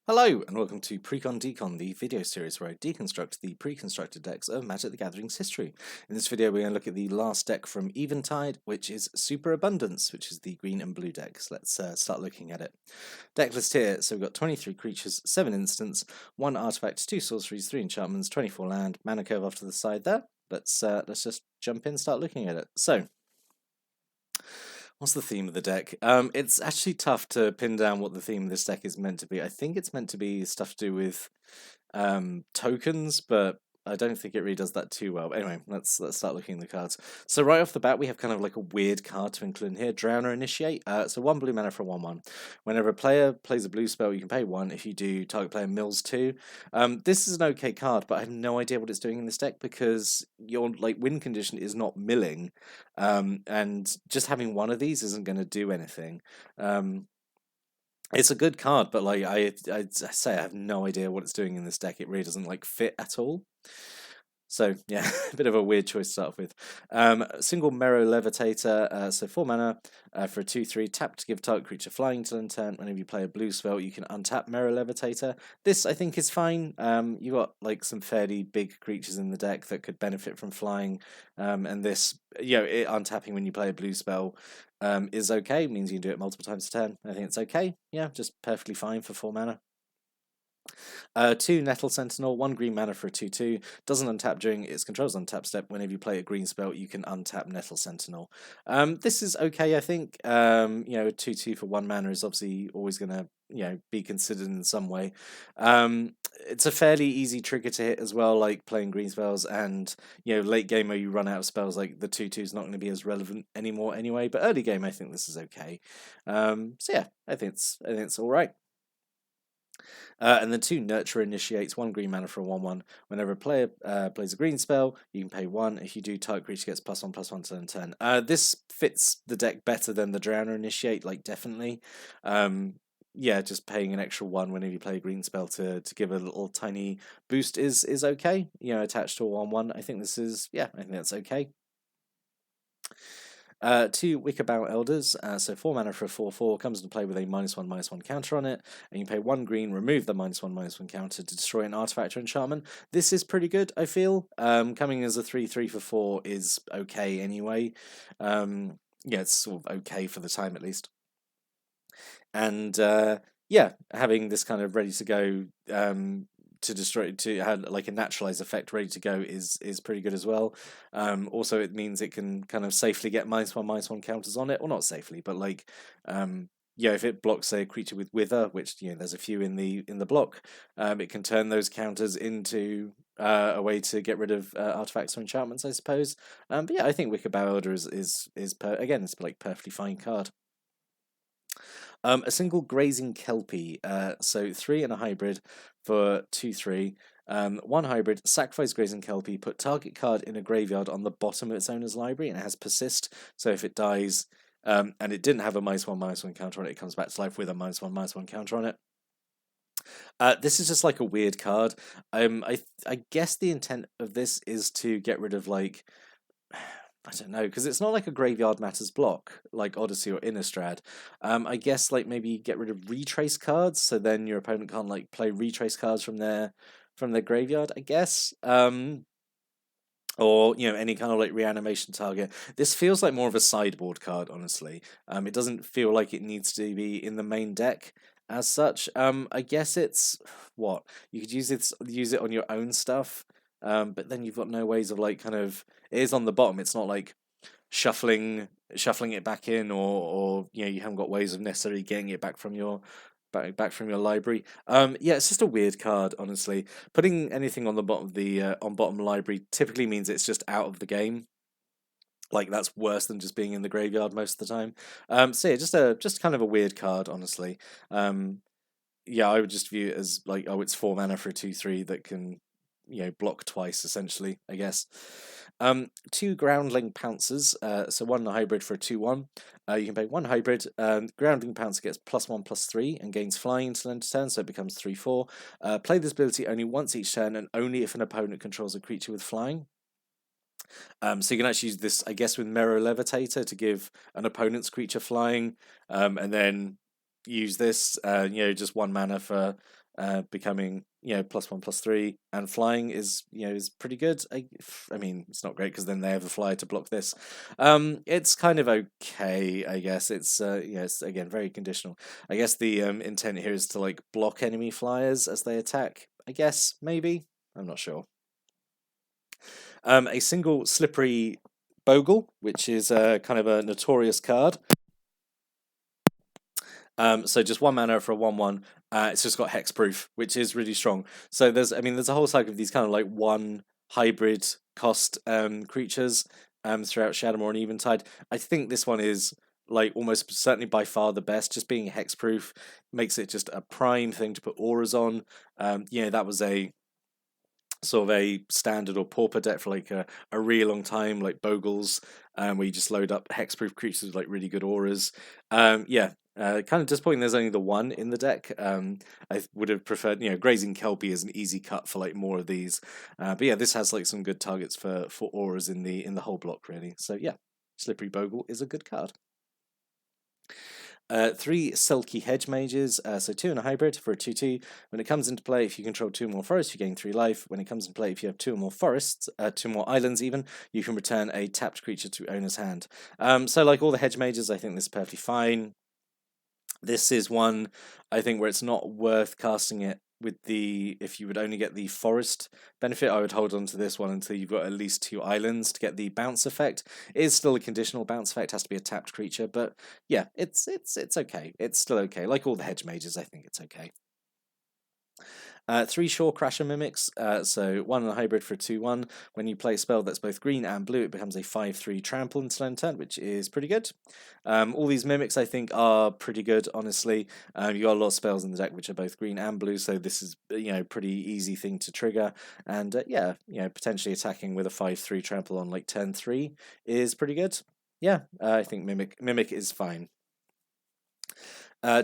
Hello, and welcome to Precon Decon, the video series where I deconstruct the pre-constructed decks of Magic the Gathering's history. In this video, we're going to look at the last deck from Eventide, which is Superabundance, which is the green and blue deck. So let's start looking at it. Deck list here, so we've got 23 creatures, 7 instants, 1 artifact, 2 sorceries, 3 enchantments, 24 land, mana curve off to the side there. Let's just jump in and start looking at it. So, what's the theme of the deck? It's actually tough to pin down what the theme of this deck is meant to be. I think it's meant to be stuff to do with tokens, but I don't think it really does that too well. But anyway, let's start looking at the cards. So right off the bat, we have kind of like a weird card to include in here. Drowner Initiate. So 1 blue mana for a 1/1. Whenever a player plays a blue spell, you can pay 1. If you do, target player mills 2. This is an okay card, but I have no idea what it's doing in this deck because your win condition is not milling, and just having one of these isn't going to do anything. It's a good card, but I'd say I have no idea what it's doing in this deck. It really doesn't fit at all. So yeah, a bit of a weird choice to start off with. Single Mero Levitator, so 4 mana for a 2/3. Tap to give target creature flying till end turn. Whenever you play a blue spell, you can untap Mero Levitator. This I think is fine. You got some fairly big creatures in the deck that could benefit from flying, and this, it untapping when you play a blue spell is okay. It means you can do it multiple times a turn. I think it's okay. Yeah, just perfectly fine for 4 mana. 2 Nettle Sentinel, 1 green mana for a 2/2. Doesn't untap during its control's untap step. Whenever you play a green spell, you can untap Nettle Sentinel. This is okay, I think. A 2/2 for 1 mana is obviously always going to be considered in some way. It's a fairly easy trigger to hit as well, like playing green spells, and late game where you run out of spells, like the 2/2 is not going to be as relevant anymore anyway. But early game, I think this is okay. So yeah, I think it's all right. And then 2 Nurture Initiates, 1 green mana for a 1/1. Whenever a player plays a green spell, you can pay 1. If you do, target creature gets +1/+1 to end turn. This fits the deck better than the Drowner Initiate, definitely. Just paying an extra 1 whenever you play a green spell to give a little tiny boost is okay. Attached to a 1/1. I think that's okay. 2 Wickerbout Elders, so 4 mana for a 4/4, comes into play with a -1/-1 counter on it, and you pay 1 green, remove the -1/-1 counter to destroy an artifact or enchantment. This is pretty good, I feel. Coming as a 3/3 for 4 is okay anyway. It's sort of okay for the time at least. And having this kind of ready to go to destroy, to have a naturalized effect ready to go is pretty good as well. Also, it means it can kind of safely get -1/-1 counters on it, or not safely, but if it blocks, say, a creature with Wither, which there's a few in the block, it can turn those counters into a way to get rid of artifacts or enchantments, I suppose. But yeah, I think Wickerbout Elder is again, it's perfectly fine card. A single Grazing Kelpie, so 3 and a hybrid for 2/3. 1 hybrid, sacrifice Grazing Kelpie, put target card in a graveyard on the bottom of its owner's library, and it has persist. So if it dies, and it didn't have a -1/-1 counter on it, it comes back to life with a -1/-1 counter on it. This is just a weird card. I guess the intent of this is to get rid of I don't know, because it's not like a Graveyard Matters block, like Odyssey or Innistrad. I guess maybe get rid of retrace cards, so then your opponent can't play retrace cards from their graveyard, I guess. Or any kind of reanimation target. This feels like more of a sideboard card, honestly. It doesn't feel like it needs to be in the main deck as such. I guess it's what you could use it on your own stuff. But then you've got no ways of it is on the bottom. It's not shuffling it back in, or you haven't got ways of necessarily getting it back from your library. It's just a weird card, honestly. Putting anything on the bottom of the on bottom library typically means it's just out of the game. That's worse than just being in the graveyard most of the time. Just kind of a weird card, honestly. I would just view it as it's 4 mana for a 2/3 that can block twice, essentially, I guess. 2 Groundling Pouncers, so 1 hybrid for a 2/1. You can pay 1 hybrid. Groundling Pouncer gets +1/+3 and gains flying until end of turn, so it becomes 3/4. Play this ability only once each turn, and only if an opponent controls a creature with flying. So you can actually use this, I guess, with Mero Levitator to give an opponent's creature flying, and then use this, just 1 mana for becoming +1/+3, and flying is is pretty good. I mean, it's not great because then they have a flyer to block this. It's kind of okay, I guess. It's it's again very conditional. I guess the intent here is to like block enemy flyers as they attack. I guess maybe I'm not sure. A single slippery bogle, which is kind of a notorious card. So just 1 mana for a 1/1. It's just got hexproof, which is really strong. So there's a whole cycle of these kind of like one hybrid cost creatures throughout Shadowmoor and Eventide. I think this one is like almost certainly by far the best. Just being hexproof makes it just a prime thing to put auras on. That was a sort of a standard or pauper deck for like a really long time, like Bogles, where you just load up hexproof creatures with like really good auras. Kind of disappointing there's only the one in the deck. I would have preferred, Grazing Kelpie is an easy cut for like more of these. But yeah, this has like some good targets for auras in the whole block really. So yeah, Slippery Bogle is a good card. 3 Sulky Hedge Mages, so 2 and a hybrid for a 2/2. When it comes into play, if you control 2 or more forests, you gain 3 life. When it comes into play, if you have 2 or more forests, 2 more islands even, you can return a tapped creature to owner's hand. So like all the Hedge Mages, I think this is perfectly fine. This is one, I think, where it's not worth casting it with if you would only get the forest benefit. I would hold on to this one until you've got at least 2 islands to get the bounce effect. It is still a conditional bounce effect, has to be a tapped creature, but yeah, it's okay. It's still okay. Like all the Hedge Mages, I think it's okay. 3 Shore Crasher Mimics, so 1 and a hybrid for a 2/1. When you play a spell that's both green and blue, it becomes a 5/3 trample until end turn, which is pretty good. All these Mimics, I think, are pretty good, honestly. You got a lot of spells in the deck which are both green and blue, so this is, pretty easy thing to trigger. And potentially attacking with a 5/3 trample on like turn 3 is pretty good. Yeah, I think Mimic is fine.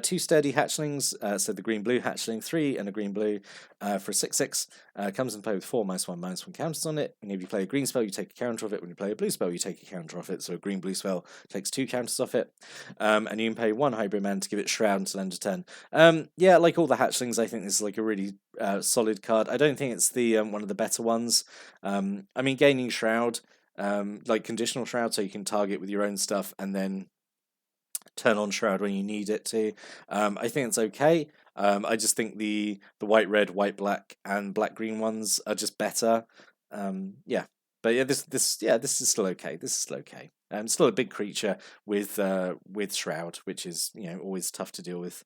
2 sturdy hatchlings, so the green-blue hatchling, 3 and a green-blue for a 6/6. Comes in play with 4 -1/-1 counters on it. Whenever you play a green spell, you take a counter off it. When you play a blue spell, you take a counter off it. So a green-blue spell takes 2 counters off it. And you can pay 1 hybrid man to give it Shroud until end of turn. Like all the hatchlings, I think this is like a really solid card. I don't think it's the one of the better ones. Gaining Shroud, like conditional Shroud, so you can target with your own stuff and then turn on Shroud when you need it to. I think it's okay. I just think the white red, white black, and black green ones are just better. But yeah, this is still okay. This is still okay. Still a big creature with Shroud, which is always tough to deal with.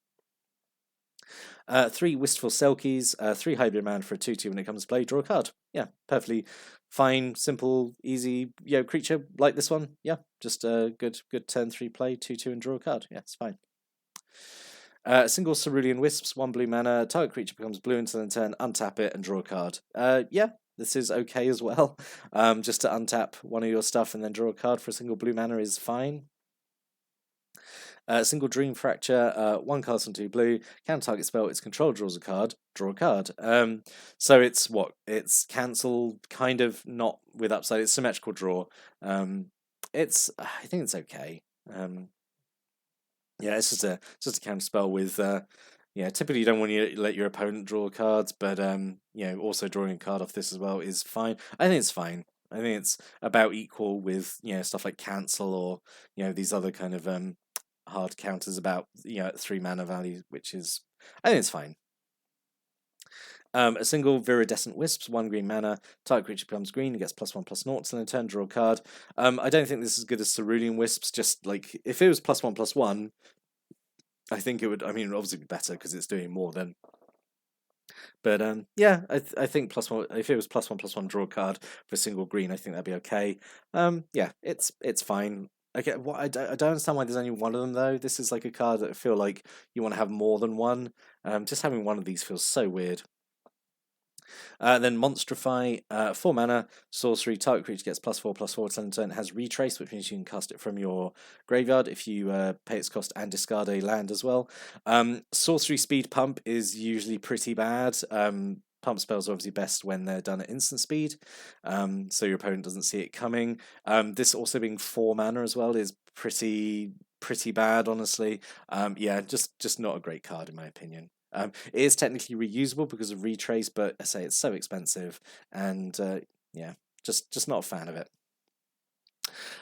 3 Wistful Selkies, 3 hybrid man for a 2/2. When it comes to play, draw a card. Yeah, perfectly fine, simple, easy creature like this one. Yeah, just a good turn 3 play, 2/2 and draw a card. Yeah, it's fine. Single Cerulean Wisps, 1 blue mana, target creature becomes blue until end turn, untap it and draw a card. Yeah, this is okay as well. Just to untap one of your stuff and then draw a card for a single blue mana is fine. Single Dream Fracture, 1 cast on 2 blue, counter target spell, its control draws a card, draw a card. So it's it's cancel, kind of not with upside, it's symmetrical draw. I think it's okay. It's just a counter spell with typically you don't want to let your opponent draw cards, but also drawing a card off this as well is fine. I think it's fine. I think it's about equal with stuff like cancel or these other kind of hard counters about 3 mana value, which is, I think it's fine. A single Viridescent Wisps, 1 green mana, target creature becomes green, it gets +1/+0 till in turn, draw a card. I don't think this is as good as Cerulean Wisps, just like if it was +1/+1, I think it would, obviously be better because it's doing more than. But I think +1, if it was +1/+1 draw a card for a single green, I think that'd be okay. It's fine. Okay, I don't understand why there's only one of them though. This is like a card that I feel like you want to have more than one. Just having one of these feels so weird. Then Monstrify, 4 mana, sorcery, target creature gets +4/+4 till end turn, has Retrace, which means you can cast it from your graveyard if you pay its cost and discard a land as well. Sorcery Speed Pump is usually pretty bad. Pump spells are obviously best when they're done at instant speed, so your opponent doesn't see it coming. This also being 4 mana as well is pretty pretty bad, honestly. Yeah, just not a great card in my opinion. It is technically reusable because of retrace, but I say it's so expensive, and yeah, just not a fan of it.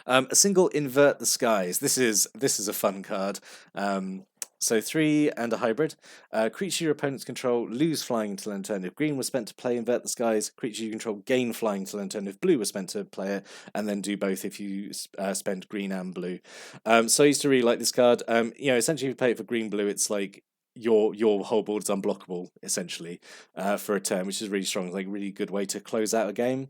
A single invert the skies. This is a fun card. So 3 and a hybrid. Creature your opponents control lose flying until end turn. If green was spent to play invert the skies, creature you control gain flying until end turn. If blue was spent to play it, and then do both if you spend green and blue. So I used to really like this card. Essentially, if you play it for green blue, it's like your whole board is unblockable essentially for a turn, which is really strong. It's like a really good way to close out a game,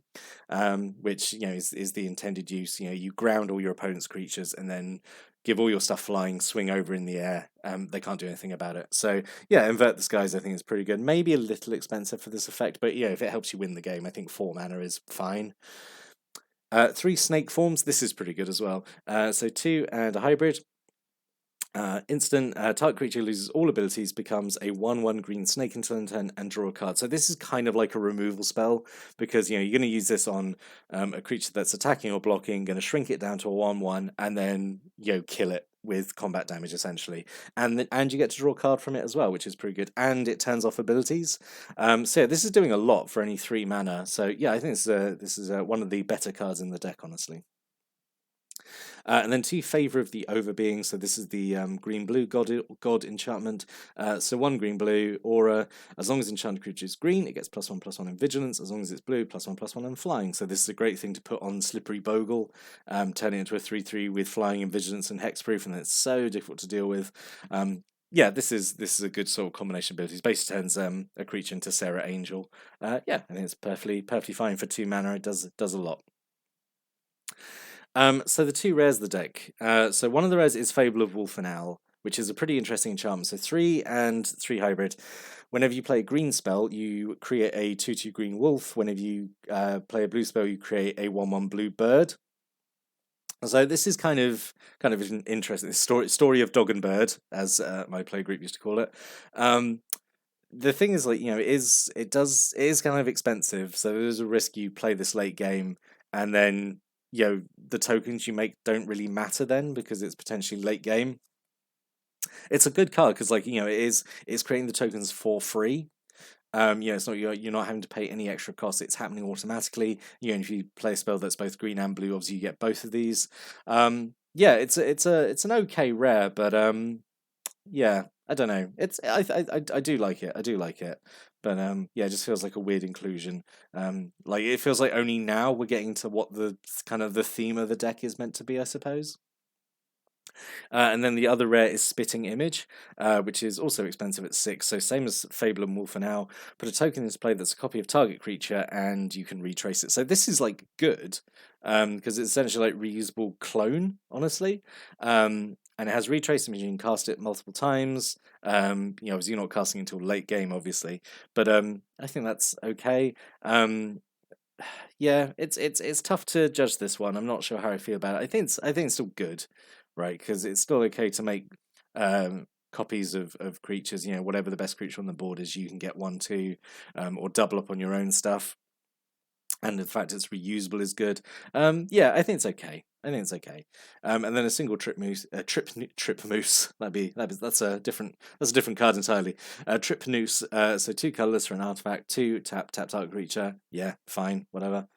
which is the intended use. You ground all your opponent's creatures and then give all your stuff flying, swing over in the air. They can't do anything about it. So yeah, invert the skies I think is pretty good. Maybe a little expensive for this effect, but if it helps you win the game, I think 4 mana is fine. 3 snake forms. This is pretty good as well. So 2 and a hybrid. Instant, target creature loses all abilities, becomes a 1/1 green snake until end turn, and draw a card. So this is kind of like a removal spell, because you're going to use this on a creature that's attacking or blocking, going to shrink it down to a 1/1, and then kill it with combat damage essentially, and you get to draw a card from it as well, which is pretty good, and it turns off abilities. So yeah, this is doing a lot for only 3 mana. So yeah, I think this is one of the better cards in the deck, honestly. And then 2 Favor of the Overbeing. So this is the green-blue god enchantment. So 1 green-blue aura. As long as enchanted creature is green, it gets +1/+1 in vigilance. As long as it's blue, +1/+1 in flying. So this is a great thing to put on Slippery Bogle, turn it into a 3/3 with flying and vigilance and hexproof, and it's so difficult to deal with. Yeah, this is a good sort of combination of abilities. Basically turns a creature into Sarah Angel. Yeah, I think it's perfectly fine for 2 mana. It does a lot. So the 2 rares of the deck. So one of the rares is Fable of Wolf and Owl, which is a pretty interesting enchantment. So 3 and 3 hybrid. Whenever you play a green spell, you create a 2/2 green wolf. Whenever you play a blue spell, you create a 1/1 blue bird. So this is kind of an interesting story of dog and bird, as my play group used to call it. The thing is, like, it is kind of expensive, so there's a risk you play this late game, and then the tokens you make don't really matter then, because it's potentially late game. It's a good card because, like, it's creating the tokens for free. It's not you're not having to pay any extra cost. It's happening automatically. And if you play a spell that's both green and blue, obviously you get both of these. Yeah, it's an okay rare, but yeah, I don't know. I do like it. I do like it. But yeah, it just feels like a weird inclusion. Like, it feels like only now we're getting to what the kind of the theme of the deck is meant to be, I suppose. And then the other rare is Spitting Image, which is also expensive at 6. So same as Fable and Wolf and Owl. Put a token into play that's a copy of target creature, and you can retrace it. So this is like good, because it's essentially like reusable clone, honestly. And it has retrace image. You can cast it multiple times. Obviously you're not casting until late game, obviously, but I think that's okay. Yeah, it's tough to judge this one. I'm not sure how I feel about it. I think it's still good, right? Because it's still okay to make copies of creatures. Whatever the best creature on the board is, you can get 1, 2, or double up on your own stuff. And the fact it's reusable is good. Yeah, I think it's okay. And then a single trip moose, trip moose. That's a different card entirely. Trip noose. So 2 colorless for an artifact. 2 tapped out creature. Yeah, fine, whatever.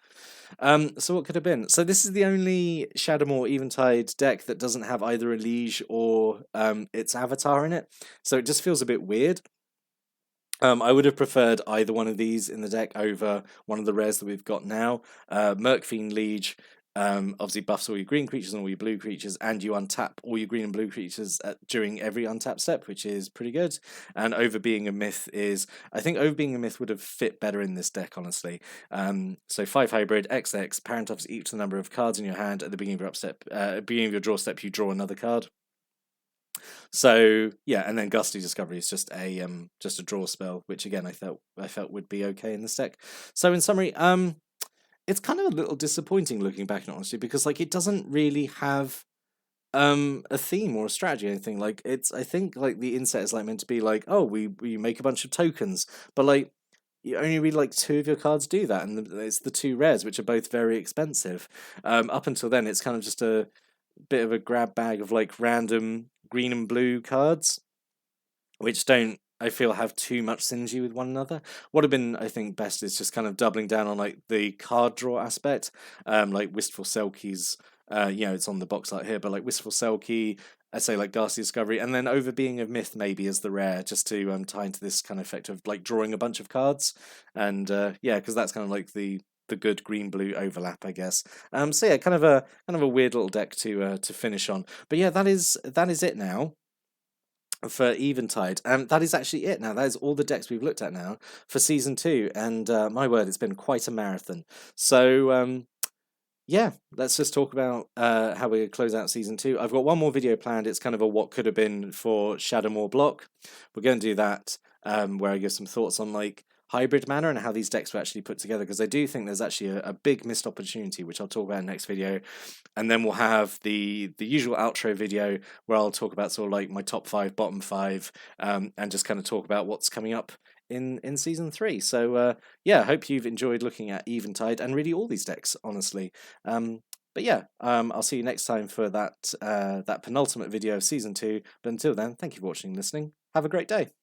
So what could have been? So this is the only Shadowmoor Eventide deck that doesn't have either a liege or its avatar in it. So it just feels a bit weird. I would have preferred either one of these in the deck over one of the rares that we've got now. Murkfiend Liege obviously buffs all your green creatures and all your blue creatures, and you untap all your green and blue creatures during every untap step, which is pretty good. And Overbeing a Myth I think Overbeing a Myth would have fit better in this deck, honestly. So 5 hybrid, XX, parent offers each the number of cards in your hand. At the beginning of your draw step, you draw another card. So yeah, and then Gusty Discovery is just a draw spell, which again I felt would be okay in this deck. So in summary, it's kind of a little disappointing looking back, honestly, because like it doesn't really have a theme or a strategy or anything. Like, I think like the inset is like meant to be like, oh, we make a bunch of tokens, but like you only read like 2 of your cards do that, and it's the 2 rares, which are both very expensive. Up until then, it's kind of just bit of a grab bag of like random green and blue cards, which don't, I feel, have too much synergy with one another. What have been, I think, best is just kind of doubling down on like the card draw aspect, like Wistful Selkie's. It's on the box art here, but like Wistful Selkie, I say like Ghastly Discovery, and then Over Being of Myth maybe as the rare, just to tie into this kind of effect of like drawing a bunch of cards, and because that's kind of like the good green blue overlap, I guess. So yeah, kind of a weird little deck to finish on. But yeah, that is it now for Eventide. That is actually it now. That is all the decks we've looked at now for season two. And my word, it's been quite a marathon. So yeah, let's just talk about how we close out season two. I've got one more video planned. It's kind of a what could have been for Shadowmoor block. We're going to do that where I give some thoughts on like hybrid mana and how these decks were actually put together, because I do think there's actually a big missed opportunity, which I'll talk about in the next video. And then we'll have the usual outro video where I'll talk about sort of like my top five, bottom five, and just kind of talk about what's coming up in season three. So yeah, I hope you've enjoyed looking at Eventide and really all these decks, honestly. But yeah, I'll see you next time for that penultimate video of season two. But until then, thank you for watching and listening. Have a great day.